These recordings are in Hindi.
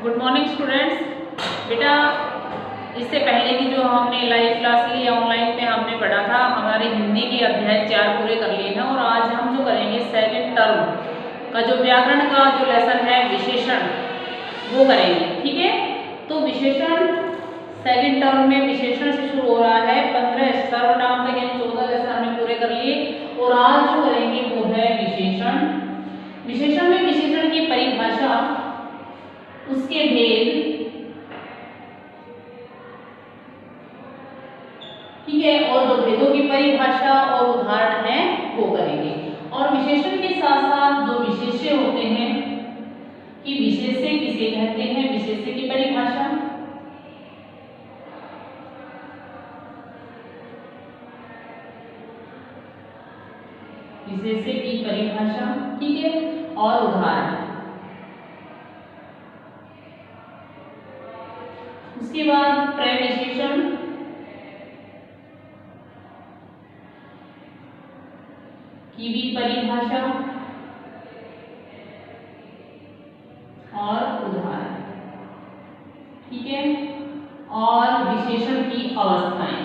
Good morning students. बेटा, इससे पहले की जो हमने लाइव क्लास ली ऑनलाइन में हमने पढ़ा था, हमारे हिंदी के अध्याय 4 पूरे कर लिए हैं और आज हम जो करेंगे सेकंड टर्म का जो व्याकरण का जो लेसन है विशेषण वो करेंगे। ठीक है, तो विशेषण सेकंड टर्म में विशेषण से शुरू हो रहा है। 15 सर्वनाम तक यानी 14 लेसन हमने पूरे कर लिए और आज जो करेंगे वो है विशेषण। विशेषण में विशेषण की परिभाषा, उसके भेद, ठीक है, और जो भेदों की परिभाषा और उदाहरण है वो करेंगे। और विशेषण के साथ साथ जो विशेष्य होते हैं कि विशेष्य किसे कहते हैं, विशेष्य की परिभाषा, विशेष्य की परिभाषा, ठीक है, और उदाहरण। उसके बाद प्रविशेषण, की भी परिभाषा और उदाहरण, ठीक है, और विशेषण की अवस्थाएं,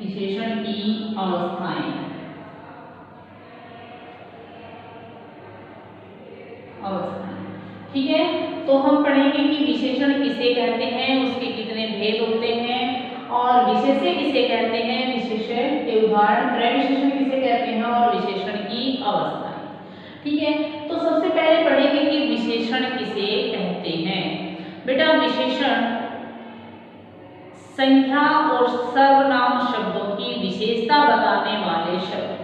विशेषण की अवस्थाएं, ठीक है। तो हम पढ़ेंगे कि विशेषण किसे कहते हैं, उसके कितने भेद होते हैं, और विशेष्य किसे कहते हैं, विशेष्य के उदाहरण, प्रविशेषण किसे कहते हैं और विशेषण की अवस्थाएं। ठीक है, तो सबसे पहले पढ़ेंगे कि विशेषण किसे कहते हैं। बेटा, विशेषण संख्या और सर्वनाम शब्दों की विशेषता बताने वाले शब्द,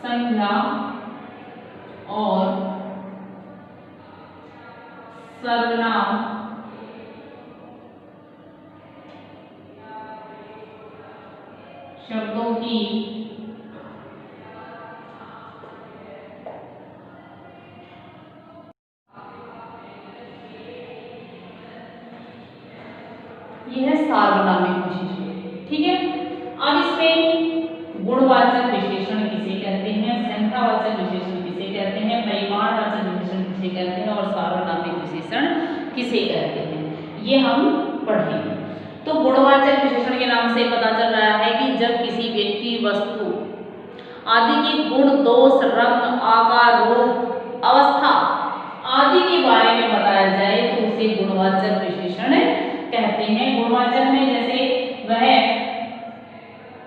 संख्या और सर्वनाम शब्दों की यह है सार्वनामिक विशेषण। ठीक है, अब इसमें गुणवाचक विशेषण किसे कहते हैं, संख्यावाचक विशेषण किसे कहते हैं, परिमाणवाचक विशेषण किसे कहते हैं और सार्वनामिक विशेषण किसे कहते हैं, ये हम पढ़ेंगे। तो गुणवाचक विशेषण के नाम से पता चल रहा है कि जब किसी व्यक्ति, वस्तु आदि के गुण, दोष, रंग, आकार, रूप, अवस्था आदि के बारे में बताया जाए तो उसे गुणवाचक विशेषण कहते हैं। गुणवाचक में जैसे वह,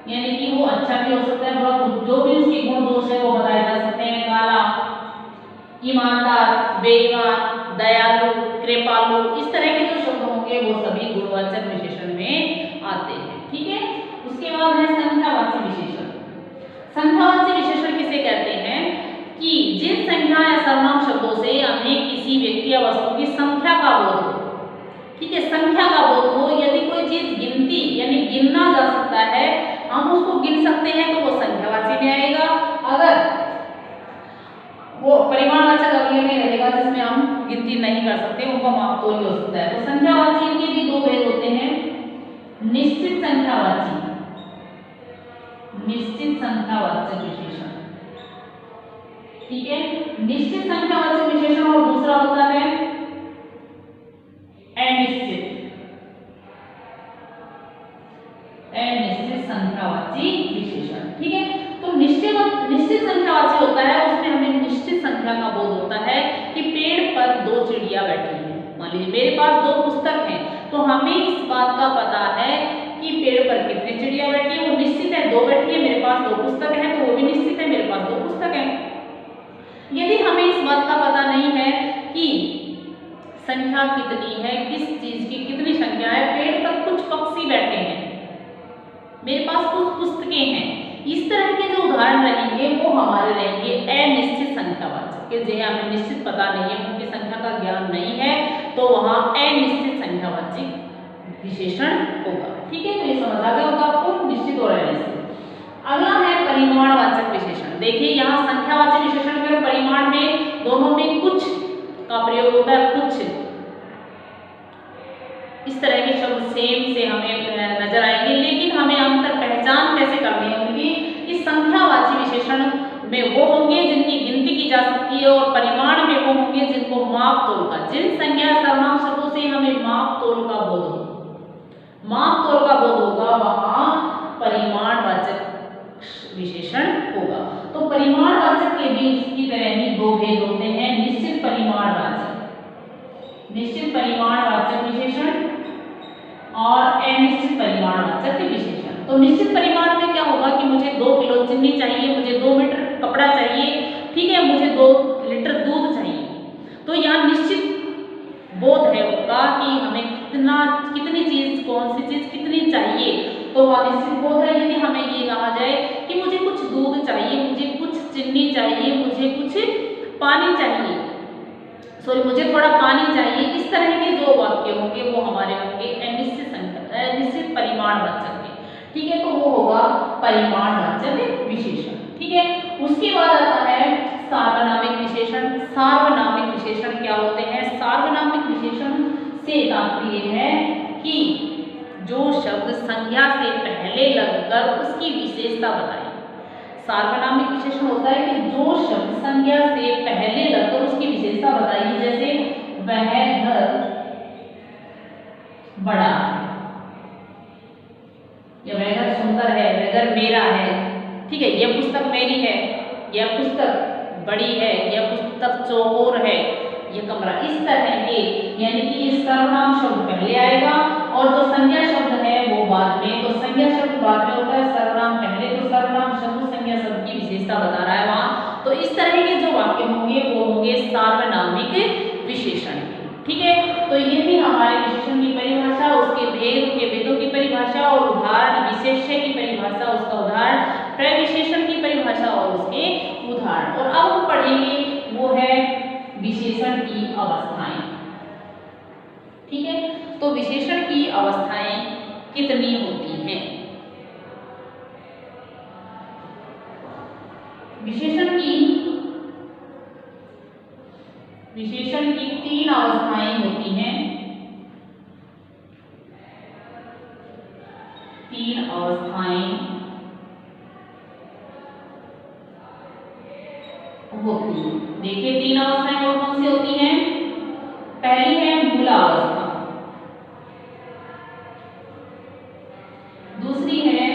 यानी कि वो अच्छा भी हो सकता है, बहुत जो भी उसके गुण दोष है वो बताए जा सकते हैं। काला, ईमानदार, बेईमान, दयालु, कृपालु, इस तरह के जो शब्द होंगे वो सभी गुणवाचक विशेषण में आते हैं। ठीक है, उसके बाद है संख्यावाचक विशेषण। संख्यावाचक विशेषण किसे कहते हैं कि जिन संख्या या सर्वनाम शब्दों से हमें किसी व्यक्ति या वस्तु की संख्या का बोध हो, ठीक है, संख्या का बोध हो, यदि कोई चीज गिनती यानी गिनना जा सकता है, हम उसको गिन सकते हैं तो वो संख्यावाची में आएगा। अगर वो परिमाणवाचक अवयव में रहेगा जिसमें हम गिनती नहीं कर सकते, उनका मापतोल हो सकता है। तो संख्यावाची के भी दो भेद होते हैं, निश्चित संख्यावाची, निश्चित संख्यावाचक विशेषण। ठीक है, निश्चित संख्यावाचक विशेषण और दूसरा होता है अनिश्चित, अनिश्चित संख्यावाची विशेषण। ठीक है, तो निश्चित संख्यावाची होता है, उसमें हमें निश्चित संख्या का बोध होता है कि पेड़ पर 2 चिड़िया बैठी हैं। मान लीजिए मेरे पास 2 पुस्तक हैं, तो हमें इस बात का पता है कि पेड़ पर कितनी चिड़िया बैठी है, वो निश्चित है, 2 बैठी है। मेरे पास 2 पुस्तक है तो वो भी निश्चित है, मेरे पास 2 पुस्तक है। यदि हमें इस बात का पता नहीं है कि संख्या कितनी है, किस चीज की कितनी संख्या है, पेड़ पर कुछ पक्षी बैठे हैं, मेरे पास कुछ पुस्तकें हैं, इस तरह के जो उदाहरण रहेंगे वो हमारे रहेंगे अनिश्चित संख्यावाचक के। जो हमें निश्चित पता नहीं है, उनकी संख्या का ज्ञान नहीं है, तो वहां अनिश्चित संख्यावाचक विशेषण होगा। ठीक है, तो ये समझ आ गया होगा आपको, निश्चित और अनिश्चित। अगला है परिमाणवाचक विशेषण। देखिए यहाँ संख्यावाचक विशेषण में और परिमाण में दोनों में कुछ का प्रयोग होता है, कुछ। इस तरह के शब्द सेम से हमें नजर आएंगे, लेकिन हमें अंतर पहचान कैसे करनी है उनकी। इस संख्यावाची विशेषण में वो होंगे जिनकी गिनती की जा सकती है, और परिमाण में वो होंगे जिनको माप तोल का, जिन संज्ञा सर्वनाम शब्दों से हमें माप तोल का बोध हो, माप तोल का बोध होगा, वहां परिमाणवाचक विशेषण होगा। तो परिमाणवाचक के भी इसकी तरह ही दो भेद होते हैं, निश्चित परिमाणवाचक, निश्चित परिमाणवाचक विशेषण और अनिश्चित परिमाणवाचक विशेषण। तो निश्चित परिमाण में क्या होगा कि मुझे 2 किलो चीनी चाहिए, मुझे 2 मीटर कपड़ा चाहिए, ठीक है, मुझे 2 लीटर दूध चाहिए। तो यहाँ निश्चित बोध है उनका कि हमें कितनी चीज, कौन सी चीज कितनी चाहिए, तो वह निश्चित बोध है। यदि हमें ये कहा जाए कि मुझे कुछ दूध चाहिए, मुझे कुछ चीनी चाहिए, मुझे कुछ पानी चाहिए, सॉरी मुझे थोड़ा पानी चाहिए, इस तरह के जो वाक्य होंगे वो हमारे होंगे अनिश्चित संख्या, निश्चित परिमाणवाचक के, ठीक है। तो वो होगा परिमाणवाचक विशेषण, ठीक है। उसके बाद आता है सार्वनामिक विशेषण। सार्वनामिक विशेषण क्या होते हैं? सार्वनामिक विशेषण से तात्पर्य है कि जो शब्द संज्ञा से पहले लगकर उसकी विशेषता बताए। सार्वनामिक विशेषण होता है कि जो शब्द संज्ञा से पहले लगकर उसकी विशेषता बताएगी, जैसे वह घर बड़ा है, या वह घर सुंदर है, वह घर मेरा है, ठीक है, यह पुस्तक मेरी है, यह पुस्तक बड़ी है, यह पुस्तक चौकोर है, यह कमरा, इस तरह के, यानी कि ये सर्वनाम शब्द पहले आएगा और जो संज्ञा शब्द है वो बाद में। तो संज्ञा शब्द बाद में होता है, सर्वनाम पहले, तो सर्वनाम शब्द संज्ञा शब्द की विशेषता बता रहा है वहां। तो इस तरह के जो वाक्य होंगे वो होंगे सार्वनामिक विशेषण, ठीक है। तो ये भी हमारे विशेषण की परिभाषा, उसके भेद, उनके भेदों की परिभाषा और उदाहरण, विशेष्य की परिभाषा, उसका उदाहरण, प्रविशेषण की परिभाषा और उसके उदाहरण। और अब हम पढ़ेंगे वो है विशेषण की अवस्थाएं, ठीक है। तो विशेषण की अवस्थाएं कितनी होती हैं? विशेषण की 3 अवस्थाएं होती हैं, 3 अवस्थाएं होती हैं। देखिए 3 अवस्थाएं कौन कौन सी होती हैं? पहली है मूलावस्था, दूसरी है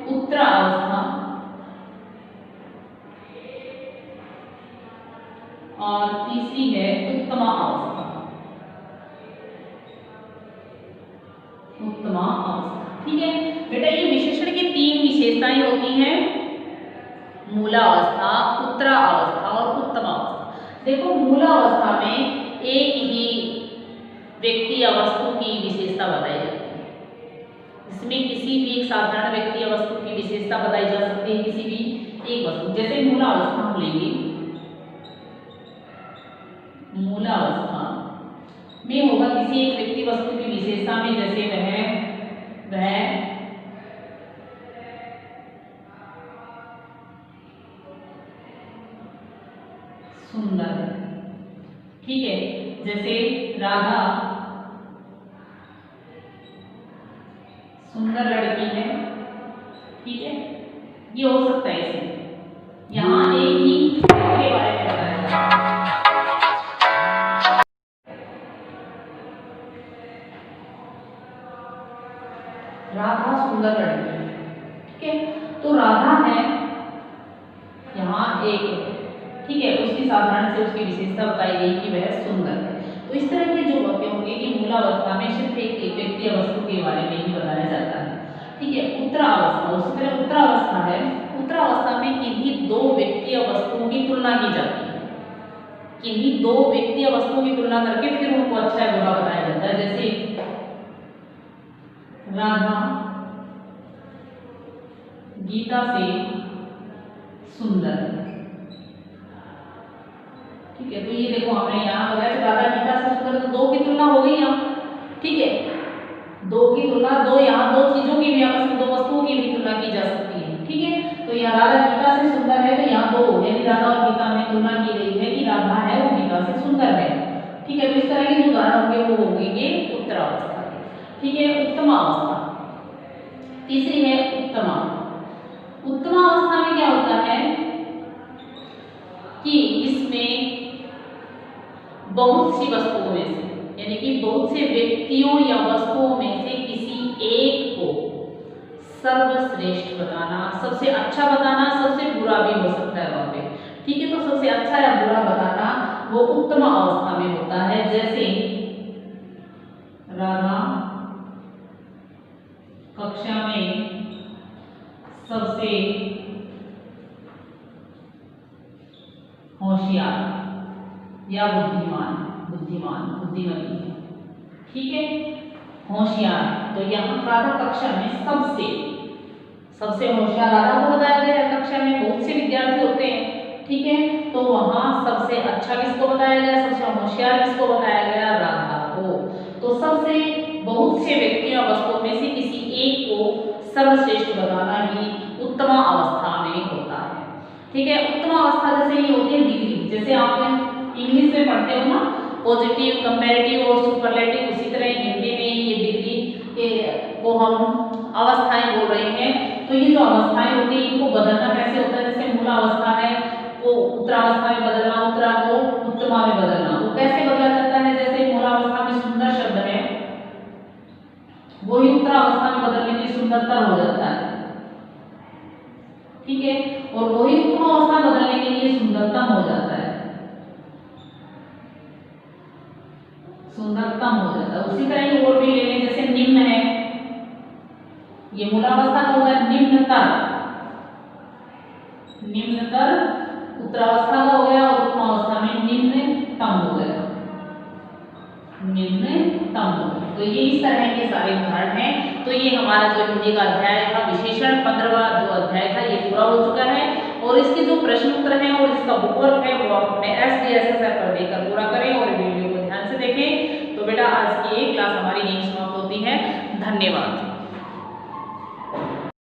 उत्तरावस्था, और तीसरी है उत्तमावस्था। उत्तमावस्था, ठीक है बेटा। ये विशेषण की 3 विशेषताएं होती हैं, मूलावस्था, उत्तरावस्था और उत्तमावस्था। देखो मूलावस्था में एक ही व्यक्ति या वस्तु की विशेषता बताई जाती है, इसमें किसी भी एक साधारण व्यक्ति या वस्तु की विशेषता बताई जा सकती है, किसी भी एक वस्तु। जैसे मूलावस्था हम लेंगे, मूलावस्था में होगा किसी एक व्यक्ति वस्तु की विशेषता में, जैसे वह सुंदर है, ठीक है। जैसे राधा सुंदर लड़की है, ठीक है, ये हो सकता है। इसमें यहाँ एक ही के बारे में बताया जाता है। राधा सुंदर लड़की है, ठीक है। तो राधा है यहाँ एक, ठीक है, उसकी साधारण से उसकी विशेषता बताई गई कि वह सुंदर है। तो इस तरह के जो वाक्य होंगे कि मूलावस्था में सिर्फ एक व्यक्ति या वस्तु के बारे में ही बताया जाता है, ठीक है। उत्तरावस्था, उसी तरह उत्तरावस्था है, उत्तरावस्था में किन्हीं 2 व्यक्ति या वस्तुओं की तुलना की जाती है, किन्हीं 2 व्यक्ति या वस्तुओं की तुलना करके फिर उनको अच्छा या बुरा बताया जाता है। जैसे राधा गीता से सुंदर, ठीक है। तो ये देखो हमने यहाँ बताया राधा गीता से सुंदर, तो 2 की तुलना हो गई यहाँ, ठीक है। 2 की तुलना, 2 यहाँ 2 चीजों की भी, आपस में 2 वस्तुओं की भी तुलना की जा सकती है, ठीक है। तो यहाँ राधा गीता से सुंदर है, तो यहाँ 2, यानी राधा और गीता में तुलना की गई है कि राधा है वो गीता से सुंदर है, ठीक है। तो इस तरह के जो उदाहरण होंगे वो होंगे उत्तरावस्था। ठीक है, उत्तम अवस्था। तीसरी है उत्तमा। उत्तमा अवस्था में क्या होता है कि इसमें बहुत सी वस्तुओं में से, यानी कि बहुत से व्यक्तियों या वस्तुओं में से किसी एक को सर्वश्रेष्ठ बताना, सबसे अच्छा बताना, सबसे बुरा भी हो सकता है वहां पे, ठीक है। तो सबसे अच्छा या बुरा बताना वो उत्तम अवस्था में होता है। जैसे राधा कक्षा में सबसे होशियार या बुद्धिमती है, ठीक है, होशियार। तो यहाँ राधा कक्षा में सबसे होशियार राधा को बताया गया है। कक्षा में बहुत से विद्यार्थी होते हैं, ठीक है, तो वहां सबसे अच्छा किसको बताया गया, सबसे होशियार किसको बताया गया, राधा को। तो सबसे बहुत से व्यक्तियों वस्तुओं में से किसी एक को सर्वश्रेष्ठ बताना ही उत्तम अवस्था में होता है, ठीक है। उत्तम अवस्था जैसे ये होती है डिग्री, जैसे आप इंग्लिश में पढ़ते हो ना, पॉजिटिव, कंपैरेटिव और सुपरलेटिव, उसी तरह हिंदी में ये डिग्री को हम अवस्थाएं बोल रहे हैं। तो ये जो अवस्थाएं होती है इनको बदलना कैसे होता है, जैसे मूलावस्था है वो उत्तरावस्था में बदलना, उत्तरा को उत्तमा में बदलना, वो कैसे बदला जाता है, जैसे मूलावस्था में सुंदर शब्द है वही उत्तरावस्था में बदलने की सुंदरतर हो जाता है, ठीक है, और वही उत्तम अवस्था बदलने के लिए सुंदरतम हो जाता है, सुंदरतम हो जाता है। उसी तरह ही और भी ले लें, जैसे निम्न है, ये मूलावस्था का होगा निम्नतर, उत्तरावस्था का हो गया, और उत्तमावस्था में निम्नतम हो गया, निम्नतम हो गया। तो ये इस तरह के सारे उदाहरण हैं। तो ये हमारा जो हिंदी का अध्याय था विशेषण 15वां जो अध्याय था ये पूरा हो चुका है, और इसके जो प्रश्न उत्तर हैं और इसका बुक वर्क है वो आप अपने SDSS ऐप पर देकर पूरा करें और वीडियो को ध्यान से देखें। तो बेटा आज की ये क्लास हमारी यहीं समाप्त होती है। धन्यवाद।